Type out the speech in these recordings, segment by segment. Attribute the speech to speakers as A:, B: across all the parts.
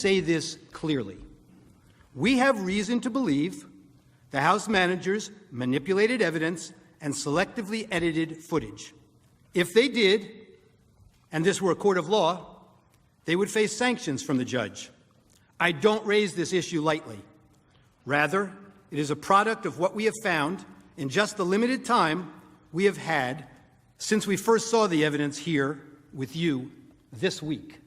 A: say this clearly. We have reason to believe the House managers manipulated evidence and selectively edited footage. If they did, and this were a court of law, they would face sanctions from the judge. I don't raise this issue lightly. Rather, it is a product of what we have found in just the limited time we have had since we first saw the evidence here with you this week.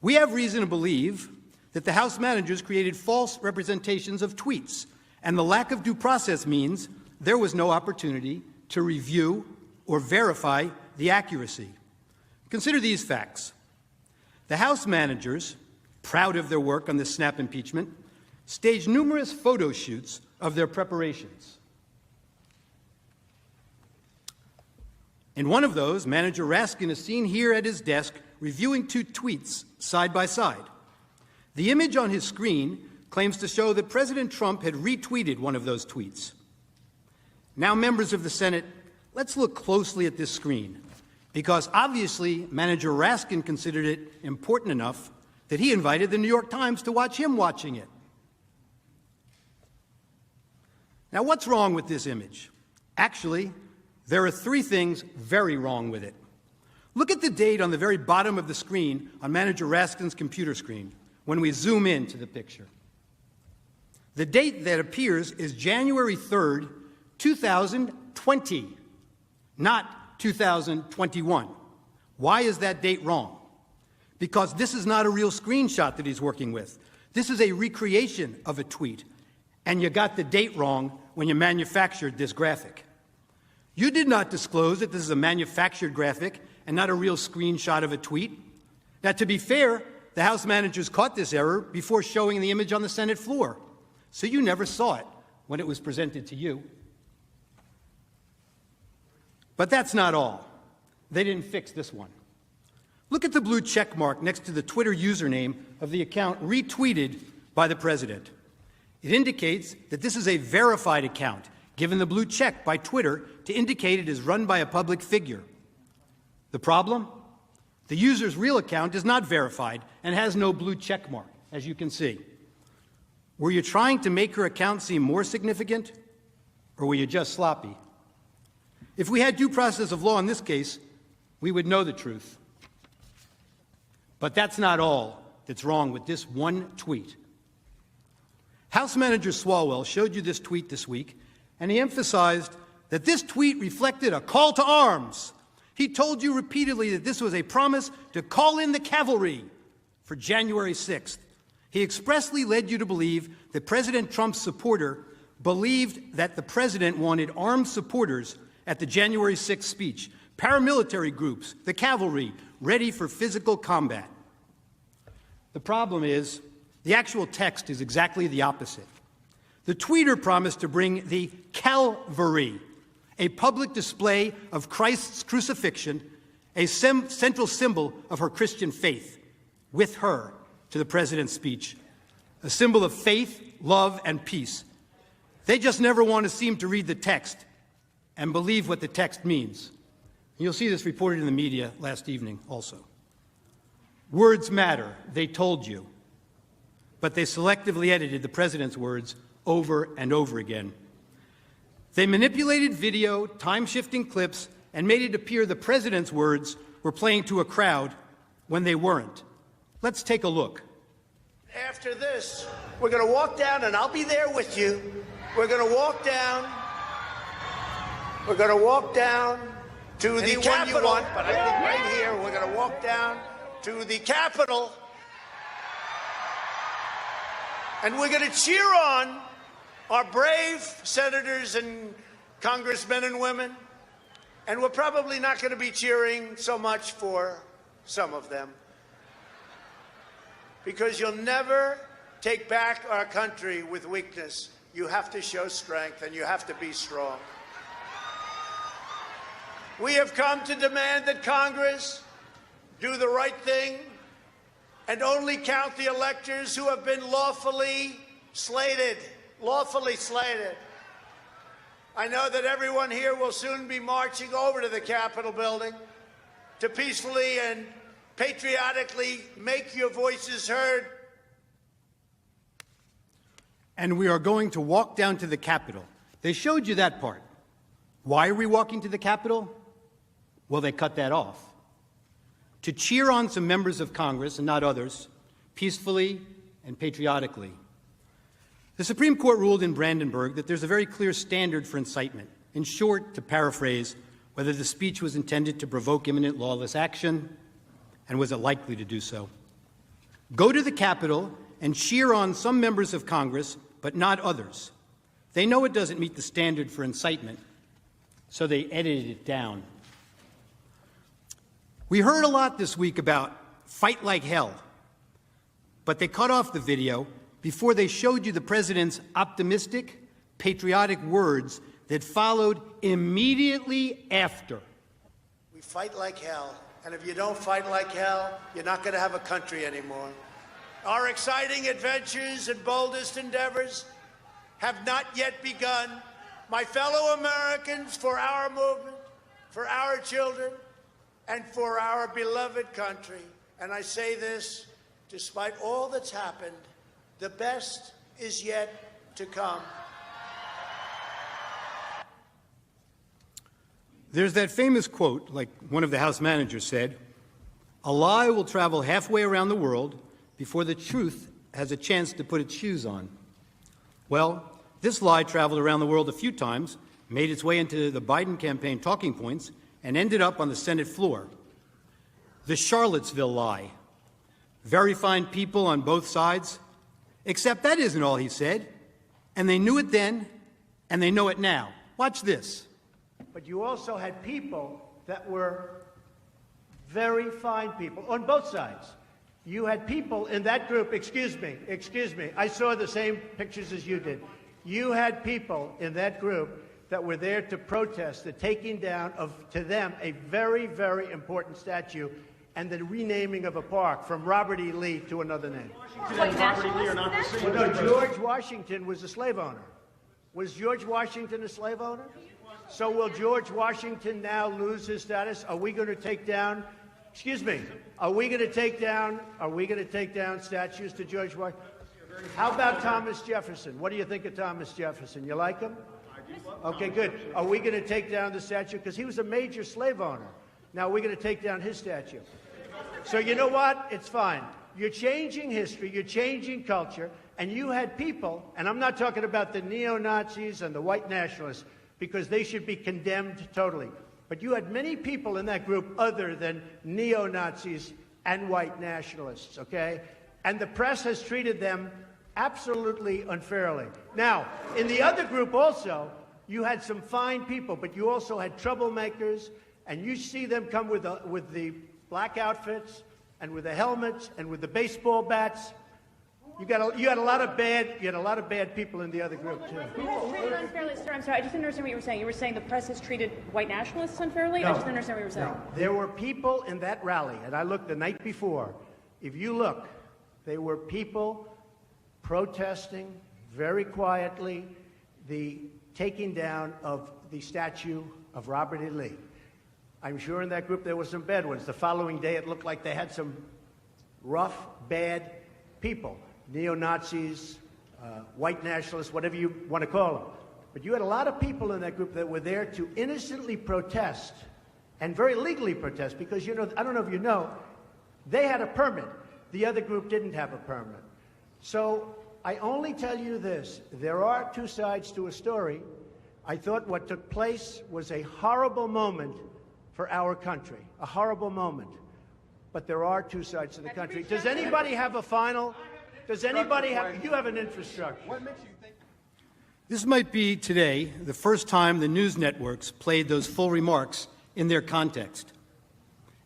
A: We have reason to believe that the House managers created false representations of tweets, and the lack of due process means there was no opportunity to review or verify the accuracy. Consider these facts. The House managers, proud of their work on the snap impeachment, staged numerous photo shoots of their preparations. In one of those, Manager Raskin is seen here at his desk reviewing two tweets side by side. The image on his screen claims to show that President Trump had retweeted one of those tweets. Now, members of the Senate, let's look closely at this screen, because obviously Manager Raskin considered it important enough that he invited the New York Times to watch him watching it. Now, what's wrong with this image? Actually, there are three things very wrong with it. Look at the date on the very bottom of the screen on Manager Raskin's computer screen when we zoom into the picture. The date that appears is January 3rd, 2020, not 2021. Why is that date wrong? Because this is not a real screenshot that he's working with. This is a recreation of a tweet, and you got the date wrong when you manufactured this graphic. You did not disclose that this is a manufactured graphic and not a real screenshot of a tweet. Now, to be fair, the House managers caught this error before showing the image on the Senate floor, so you never saw it when it was presented to you. But that's not all. They didn't fix this one. Look at the blue check mark next to the Twitter username of the account retweeted by the president. It indicates that this is a verified account, given the blue check by Twitter to indicate it is run by a public figure. The problem? The user's real account is not verified and has no blue check mark, as you can see. Were you trying to make her account seem more significant, or were you just sloppy? If we had due process of law in this case, we would know the truth. But that's not all that's wrong with this one tweet. House Manager Swalwell showed you this tweet this week, and he emphasized that this tweet reflected a call to arms. He told you repeatedly that this was a promise to call in the cavalry for January 6th. He expressly led you to believe that President Trump's supporter believed that the president wanted armed supporters at the January 6th speech, paramilitary groups, the cavalry, ready for physical combat. The problem is, the actual text is exactly the opposite. The tweeter promised to bring the Calvary, a public display of Christ's crucifixion, a central symbol of her Christian faith, with her to the president's speech, a symbol of faith, love, and peace. They just never want to seem to read the text and believe what the text means. You'll see this reported in the media last evening also. Words matter, they told you, but they selectively edited the president's words over and over again. They manipulated video, time-shifting clips, and made it appear the president's words were playing to a crowd when they weren't. Let's take a look.
B: After this, we're going to walk down, and I'll be there with you. We're going to walk down. We're going to walk down to the Capitol. You want, but I think right here, we're going to walk down to the Capitol, and we're going to cheer on our brave senators and congressmen and women, and we're probably not going to be cheering so much for some of them, because you'll never take back our country with weakness. You have to show strength, and you have to be strong. We have come to demand that Congress do the right thing and only count the electors who have been lawfully slated. Lawfully slated. I know that everyone here will soon be marching over to the Capitol building to peacefully and patriotically make your voices heard.
A: And we are going to walk down to the Capitol. They showed you that part. Why are we walking to the Capitol? Well, they cut that off. To cheer on some members of Congress and not others, peacefully and patriotically. The Supreme Court ruled in Brandenburg that there's a very clear standard for incitement. In short, to paraphrase, whether the speech was intended to provoke imminent lawless action, and was it likely to do so. Go to the Capitol and cheer on some members of Congress, but not others. They know it doesn't meet the standard for incitement, so they edited it down. We heard a lot this week about fight like hell, but they cut off the video before they showed you the president's optimistic, patriotic words that followed immediately after.
B: We fight like hell, and if you don't fight like hell, you're not going to have a country anymore. Our exciting adventures and boldest endeavors have not yet begun. My fellow Americans, for our movement, for our children, and for our beloved country, and I say this despite all that's happened, the best is yet to come.
A: There's that famous quote, like one of the House managers said, "A lie will travel halfway around the world before the truth has a chance to put its shoes on." Well, this lie traveled around the world a few times, made its way into the Biden campaign talking points, and ended up on the Senate floor. The Charlottesville lie. Very fine people on both sides, except that isn't all he said. And they knew it then, and they know it now. Watch this.
C: But you also had people that were very fine people on both sides. You had people in that group, excuse me, I saw the same pictures as you did. You had people in that group that were there to protest the taking down of, to them, a very, very important statue and the renaming of a park from Robert E. Lee to another name.
D: Robert E. Lee are not the same.
C: Well, no, George Washington was a slave owner. Was George Washington a slave owner? So will George Washington now lose his status? Are we going to take down, excuse me, are we going to take down statues to George Washington? How about Thomas Jefferson? What do you think of Thomas Jefferson? You like him? Okay, good. Are we going to take down the statue? Because he was a major slave owner. Now we're going to take down his statue. So you know what? It's fine. You're changing history, you're changing culture, and you had people, and I'm not talking about the neo-Nazis and the white nationalists, because they should be condemned totally. But you had many people in that group other than neo-Nazis and white nationalists, okay? And the press has treated them absolutely unfairly. Now, in the other group also, you had some fine people, but you also had troublemakers, and you see them come with the black outfits and with the helmets and with the baseball bats. You had a lot of bad people in the other group too.
D: Treated unfairly, sir. I'm sorry, I just didn't understand what you were saying. You were saying the press has treated white nationalists unfairly?
C: No.
D: I just didn't understand what you were saying.
C: No. There were people in that rally, and I looked the night before. If you look, there were people protesting very quietly the taking down of the statue of Robert E. Lee. I'm sure in that group there were some bad ones. The following day it looked like they had some rough, bad people. Neo-Nazis, white nationalists, whatever you want to call them. But you had a lot of people in that group that were there to innocently protest and very legally protest because, you know, I don't know if you know, they had a permit. The other group didn't have a permit. So I only tell you this. There are two sides to a story. I thought what took place was a horrible moment for our country, a horrible moment. But there are two sides to the country. Does anybody have a final? Does anybody have? You have an infrastructure.
E: What makes you think?
A: This might be today the first time the news networks played those full remarks in their context.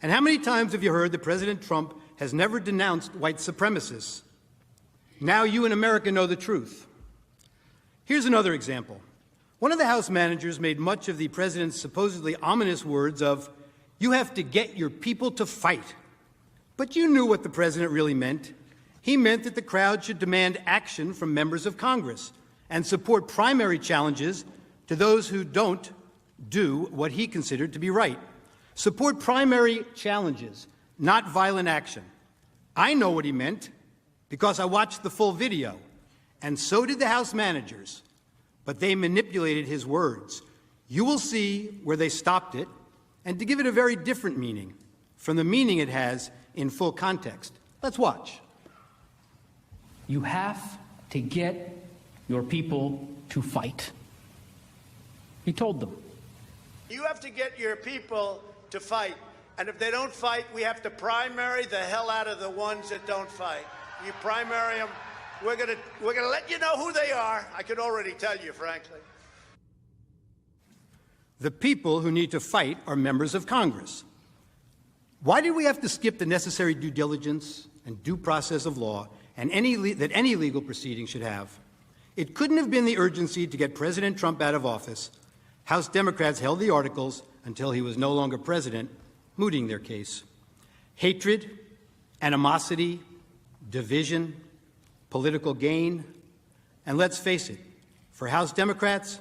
A: And how many times have you heard that President Trump has never denounced white supremacists? Now you in America know the truth. Here's another example. One of the House managers made much of the president's supposedly ominous words of, "You have to get your people to fight." But you knew what the president really meant. He meant that the crowd should demand action from members of Congress and support primary challenges to those who don't do what he considered to be right. Support primary challenges. not violent action. I know what he meant because I watched the full video, and so did the House managers, but they manipulated his words. You will see where they stopped it, and to give it a very different meaning from the meaning it has in full context. Let's watch.
E: You have to get your people to fight. He told them.
B: You have to get your people to fight. And if they don't fight, we have to primary the hell out of the ones that don't fight. You primary them. We're gonna let you know who they are. I can already tell you, frankly.
A: The people who need to fight are members of Congress. Why did we have to skip the necessary due diligence and due process of law and that any legal proceeding should have? It couldn't have been the urgency to get President Trump out of office. House Democrats held the articles until he was no longer president, mooting their case. Hatred, animosity, division, political gain, and let's face it, for House Democrats,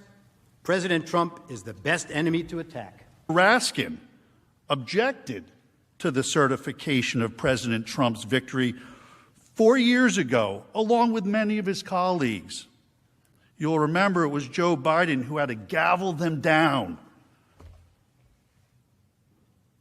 A: President Trump is the best enemy to attack.
F: Raskin objected to the certification of President Trump's victory 4 years ago, along with many of his colleagues. You'll remember it was Joe Biden who had to gavel them down.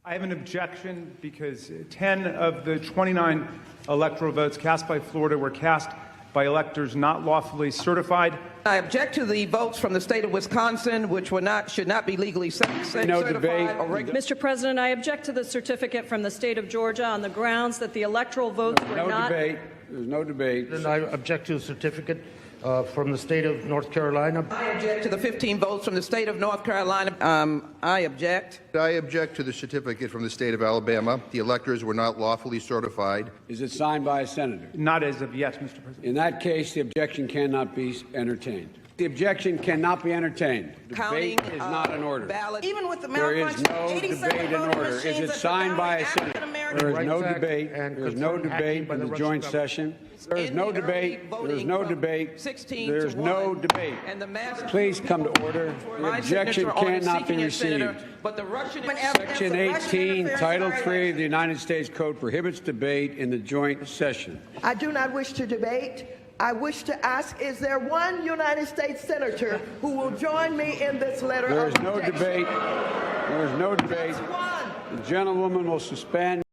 G: I have an objection because 10 of the 29 electoral votes cast by Florida were cast by electors not lawfully certified.
H: I object to the votes from the state of Wisconsin, which should not be legally certified.
I: No debate.
J: Mr. President, I object to the certificate from the state of Georgia on the grounds that the electoral votes were not.
I: Debate. There's no debate.
C: And I object to the certificate from the state of North Carolina.
H: I object to the 15 votes from the state of North Carolina. I object.
K: I object to the certificate from the state of Alabama. The electors were not lawfully certified.
I: Is it signed by a senator?
G: Not as of yet, Mr. President.
I: In that case, the objection cannot be entertained. The objection cannot be entertained. Debate is not in order.
H: Even with the
I: There is no debate in order. Is it signed by a senator? There is no debate. There is no debate in the joint session. There is no debate. There is no debate. There is no debate. Please come to order. The objection cannot be received. Section 18, Title III of the United States Code prohibits debate in the joint session.
L: I do not wish to debate. I wish to ask, is there one United States senator who will join me in this letter of
I: There is no
L: objection?
I: debate. There is no debate. The gentlewoman will suspend.